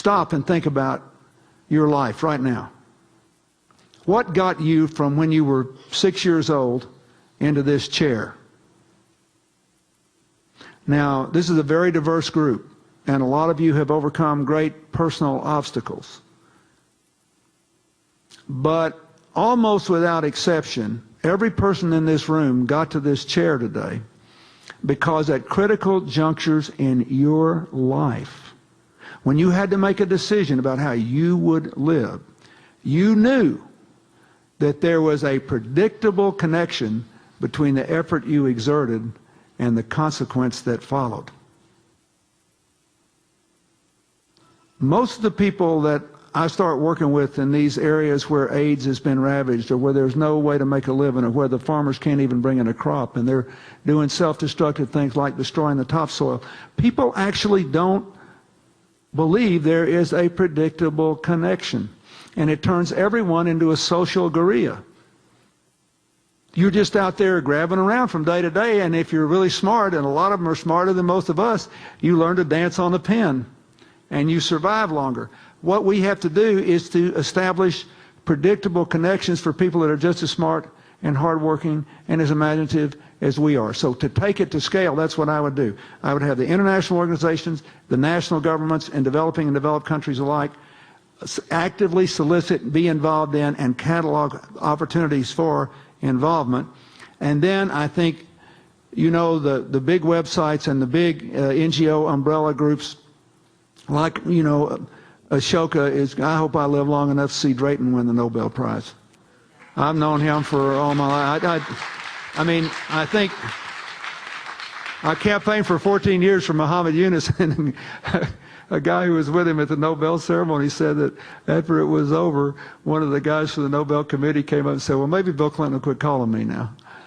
stop and think about your life right now. What got you from when you were 6 years old into this chair? Now, this is a very diverse group, and a lot of you have overcome great personal obstacles. But almost without exception, every person in this room got to this chair today because at critical junctures in your life, when you had to make a decision about how you would live, you knew that there was a predictable connection between the effort you exerted and the consequence that followed. Most of the people that I start working with in these areas where AIDS has been ravaged, or where there's no way to make a living, or where the farmers can't even bring in a crop, and they're doing self-destructive things like destroying the topsoil, people actually don't believe there is a predictable connection. And it turns everyone into a social guerrilla. You're just out there grabbing around from day to day, and if you're really smart, and a lot of them are smarter than most of us, you learn to dance on the pin, and you survive longer. What we have to do is to establish predictable connections for people that are just as smart and hardworking and as imaginative as we are. So to take it to scale, that's what I would do. I would have the international organizations, the national governments, and developing and developed countries alike actively solicit, be involved in, and catalog opportunities for involvement. And then I think, you know, the big websites and the big NGO umbrella groups, like, you know, Ashoka is, I hope I live long enough to see Drayton win the Nobel Prize. I've known him for all my life. I mean, I think I campaigned for 14 years for Muhammad Yunus, and a guy who was with him at the Nobel ceremony said that after it was over, one of the guys from the Nobel committee came up and said, well, maybe Bill Clinton will quit calling me now.